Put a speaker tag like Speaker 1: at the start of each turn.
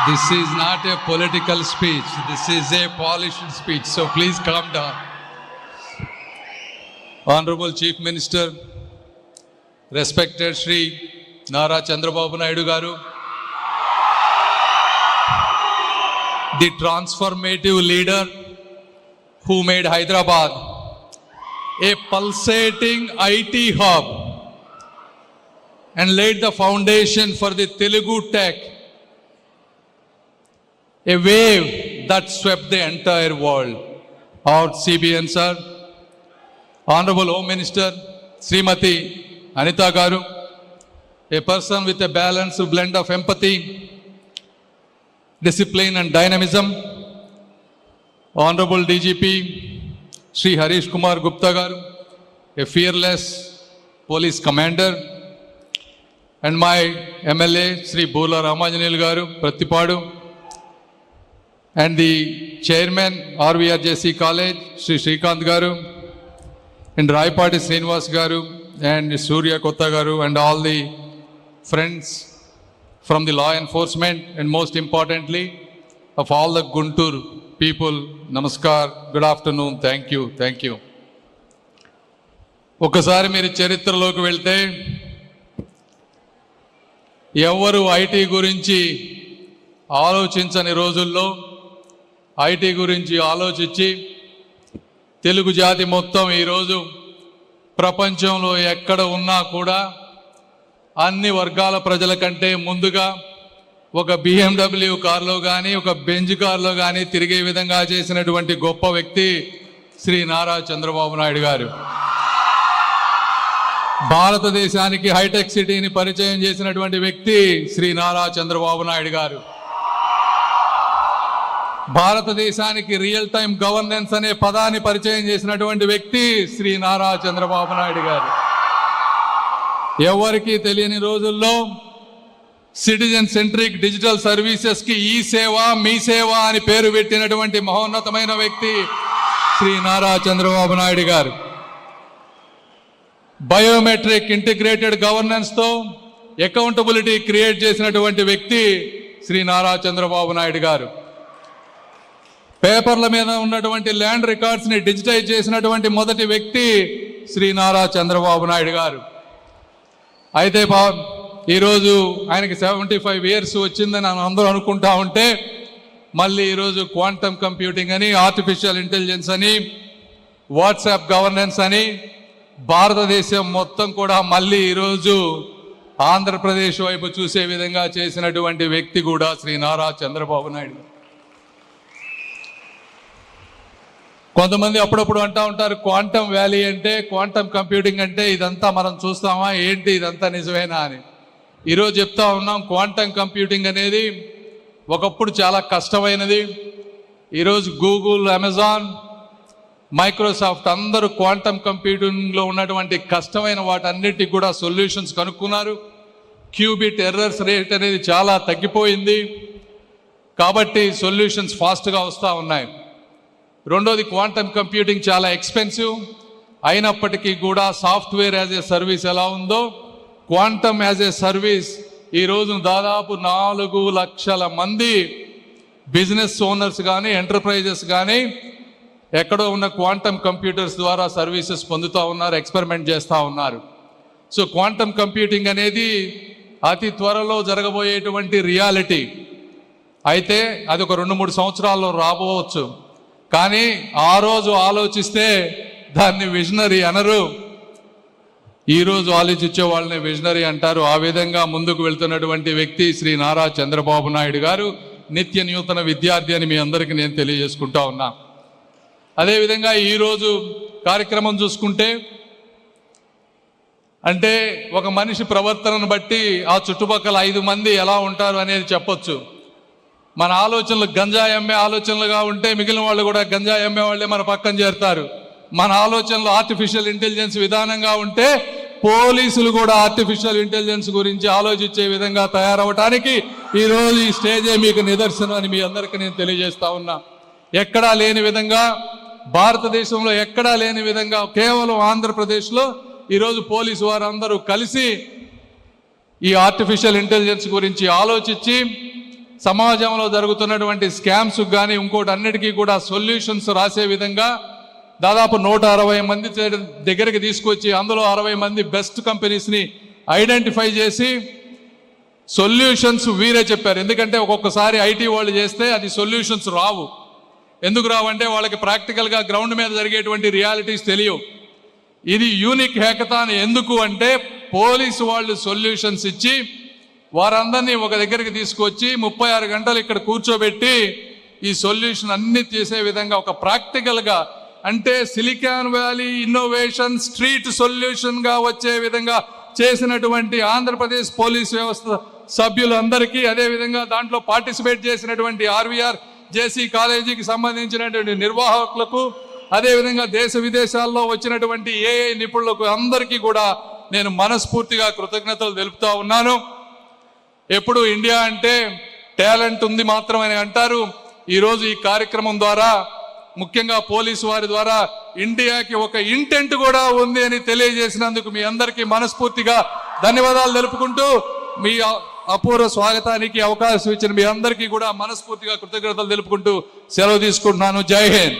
Speaker 1: This is not a political speech. This is a polished speech. So please calm down. Honorable Chief Minister, respected Shri Nara Chandrababu Naidu Garu, the transformative leader who made Hyderabad a pulsating IT hub and laid the foundation for the Telugu tech, a wave that swept the entire world. Our CBN sir, Honorable Home Minister Srimati Anita Garu, a person with a balanced blend of empathy, discipline and dynamism. Honorable DGP Sri Harish Kumar Gupta Garu, a fearless police commander, and my MLA Sri Bola Ramajanil Garu Pratipadu, and the chairman RVRJC College Sri Srikant Garu, and Raipati Srinivas Garu and Surya Kotta Garu, and all the friends from the law enforcement, and most importantly of all the Guntur people, namaskar, good afternoon, thank you. ఒకసారి మీరు చరిత్రలోకి వెళ్తే ఎవరు IT గురించి ఆలోచించని రోజుల్లో IT గురించి ఆలోచించి తెలుగు జాతి మొత్తం ఈరోజు ప్రపంచంలో ఎక్కడ ఉన్నా కూడా అన్ని వర్గాల ప్రజల కంటే ముందుగా ఒక BMW కారులో కానీ ఒక బెంజ్ కారులో కానీ తిరిగే విధంగా చేసినటువంటి గొప్ప వ్యక్తి శ్రీ నారా చంద్రబాబు నాయుడు గారు. భారతదేశానికి హైటెక్ సిటీని పరిచయం చేసినటువంటి వ్యక్తి శ్రీ నారా చంద్రబాబు నాయుడు గారు. భారతదేశానికి రియల్ టైం గవర్నెన్స్ అనే పదాన్ని పరిచయం చేసినటువంటి వ్యక్తి శ్రీ నారా చంద్రబాబు నాయుడు గారు. ఎవరికీ తెలియని రోజుల్లో సిటిజన్ సెంట్రిక్ డిజిటల్ సర్వీసెస్ కి ఈ సేవ మీ సేవ అని పేరు పెట్టినటువంటి మహోన్నతమైన వ్యక్తి శ్రీ నారా చంద్రబాబు నాయుడు గారు. బయోమెట్రిక్ ఇంటిగ్రేటెడ్ గవర్నెన్స్ తో అకౌంటబిలిటీ క్రియేట్ చేసినటువంటి వ్యక్తి శ్రీ నారా చంద్రబాబు నాయుడు గారు. పేపర్ల మీద ఉన్నటువంటి ల్యాండ్ రికార్డ్స్ ని డిజిటైజ్ చేసినటువంటి మొదటి వ్యక్తి శ్రీ నారా చంద్రబాబు నాయుడు గారు. అయితే ఈరోజు ఆయనకి 75 years వచ్చిందని అందరూ అనుకుంటా ఉంటే మళ్ళీ ఈరోజు క్వాంటమ్ కంప్యూటింగ్ అని, ఆర్టిఫిషియల్ ఇంటెలిజెన్స్ అని, వాట్సాప్ గవర్నెన్స్ అని భారతదేశం మొత్తం కూడా మళ్ళీ ఈరోజు ఆంధ్రప్రదేశ్ వైపు చూసే విధంగా చేసినటువంటి వ్యక్తి కూడా శ్రీ నారా చంద్రబాబు నాయుడు. కొంతమంది అప్పుడప్పుడు అంటూ ఉంటారు క్వాంటమ్ వ్యాలీ అంటే, క్వాంటమ్ కంప్యూటింగ్ అంటే ఇదంతా మనం చూస్తామా ఏంటి, ఇదంతా నిజమేనా అని. ఈరోజు చెప్తా ఉన్నాం క్వాంటమ్ కంప్యూటింగ్ అనేది ఒకప్పుడు చాలా కష్టమైనది. ఈరోజు గూగుల్, అమెజాన్, మైక్రోసాఫ్ట్ అందరూ క్వాంటమ్ కంప్యూటింగ్లో ఉన్నటువంటి కష్టమైన వాటన్నిటికి కూడా సొల్యూషన్స్ కనుక్కున్నారు. క్యూబిట్ ఎర్రర్స్ రేట్ అనేది చాలా తగ్గిపోయింది కాబట్టి సొల్యూషన్స్ ఫాస్ట్గా వస్తూ ఉన్నాయి. రెండోది క్వాంటమ్ కంప్యూటింగ్ చాలా ఎక్స్పెన్సివ్ అయినప్పటికీ కూడా సాఫ్ట్వేర్ యాజ్ ఏ సర్వీస్ ఎలా ఉందో క్వాంటమ్ యాజ్ ఏ సర్వీస్ ఈ రోజు దాదాపు 4 లక్షల మంది బిజినెస్ ఓనర్స్ కానీ ఎంటర్ప్రైజెస్ కానీ ఎక్కడో ఉన్న క్వాంటమ్ కంప్యూటర్స్ ద్వారా సర్వీసెస్ పొందుతూ ఉన్నారు, ఎక్స్పెరిమెంట్ చేస్తూ ఉన్నారు. సో క్వాంటమ్ కంప్యూటింగ్ అనేది అతి త్వరలో జరగబోయేటువంటి రియాలిటీ. అయితే అది ఒక 2-3 సంవత్సరాల్లో రాబోవచ్చు. కానీ ఆ రోజు ఆలోచిస్తే దాన్ని విజనరీ అనరు, ఈరోజు ఆలోచించే వాళ్ళని విజనరీ అంటారు. ఆ విధంగా ముందుకు వెళ్తున్నటువంటి వ్యక్తి శ్రీ నారా చంద్రబాబు నాయుడు గారు. నిత్య నూతన విద్యార్థి అని మీ అందరికీ నేను తెలియజేసుకుంటా ఉన్నా. అదేవిధంగా ఈరోజు కార్యక్రమం చూసుకుంటే అంటే ఒక మనిషి ప్రవర్తనను బట్టి ఆ చుట్టుపక్కల 5 మంది ఎలా ఉంటారు అనేది చెప్పొచ్చు. మన ఆలోచనలు గంజాయి అమ్మే ఆలోచనలుగా ఉంటే మిగిలిన వాళ్ళు కూడా గంజాయి అమ్మే వాళ్ళే మన పక్కన చేరుతారు. మన ఆలోచనలు ఆర్టిఫిషియల్ ఇంటెలిజెన్స్ విధానంగా ఉంటే పోలీసులు కూడా ఆర్టిఫిషియల్ ఇంటెలిజెన్స్ గురించి ఆలోచించే విధంగా తయారవటానికి ఈరోజు ఈ స్టేజే మీకు నిదర్శనం అని మీ అందరికీ నేను తెలియజేస్తా ఉన్నా. ఎక్కడా లేని విధంగా, భారతదేశంలో ఎక్కడా లేని విధంగా కేవలం ఆంధ్రప్రదేశ్లో ఈరోజు పోలీసు వారందరూ కలిసి ఈ ఆర్టిఫిషియల్ ఇంటెలిజెన్స్ గురించి ఆలోచించి సమాజంలో జరుగుతున్నటువంటి స్కామ్స్ కానీ ఇంకోటి అన్నిటికీ కూడా సొల్యూషన్స్ రాసే విధంగా దాదాపు 160 మంది దగ్గరికి తీసుకొచ్చి అందులో 60 మంది బెస్ట్ కంపెనీస్ని ఐడెంటిఫై చేసి సొల్యూషన్స్ వీరే చెప్పారు. ఎందుకంటే ఒక్కొక్కసారి ఐటీ వాళ్ళు చేస్తే అది సొల్యూషన్స్ రావు. ఎందుకు రావంటే వాళ్ళకి ప్రాక్టికల్గా గ్రౌండ్ మీద జరిగేటువంటి రియాలిటీస్ తెలియవు. ఇది యూనిక్ హ్యాకథాన్. ఎందుకు అంటే పోలీసు వాళ్ళు సొల్యూషన్స్ ఇచ్చి వారందరినీ ఒక దగ్గరికి తీసుకొచ్చి 36 గంటలు ఇక్కడ కూర్చోబెట్టి ఈ సొల్యూషన్ అన్ని చేసే విధంగా ఒక ప్రాక్టికల్గా, అంటే సిలికాన్ వ్యాలీ ఇన్నోవేషన్ స్ట్రీట్ సొల్యూషన్గా వచ్చే విధంగా చేసినటువంటి ఆంధ్రప్రదేశ్ పోలీస్ వ్యవస్థ సభ్యులందరికీ, అదేవిధంగా దాంట్లో పార్టిసిపేట్ చేసినటువంటి ఆర్వీఆర్ జేసీ కాలేజీకి సంబంధించినటువంటి నిర్వాహకులకు, అదేవిధంగా దేశ విదేశాల్లో వచ్చినటువంటి ఏఐ నిపుణులకు అందరికీ కూడా నేను మనస్ఫూర్తిగా కృతజ్ఞతలు తెలుపుతా ఉన్నాను. ఎప్పుడు ఇండియా అంటే టాలెంట్ ఉంది మాత్రమే అంటారు. ఈరోజు ఈ కార్యక్రమం ద్వారా ముఖ్యంగా పోలీసు వారి ద్వారా ఇండియాకి ఒక ఇంటెంట్ కూడా ఉంది అని తెలియజేసినందుకు మీ అందరికీ మనస్ఫూర్తిగా ధన్యవాదాలు తెలుపుకుంటూ, మీ అపూర్వ స్వాగతానికి అవకాశం ఇచ్చిన మీ అందరికీ కూడా మనస్ఫూర్తిగా కృతజ్ఞతలు తెలుపుకుంటూ సెలవు తీసుకుంటున్నాను. జై హింద్.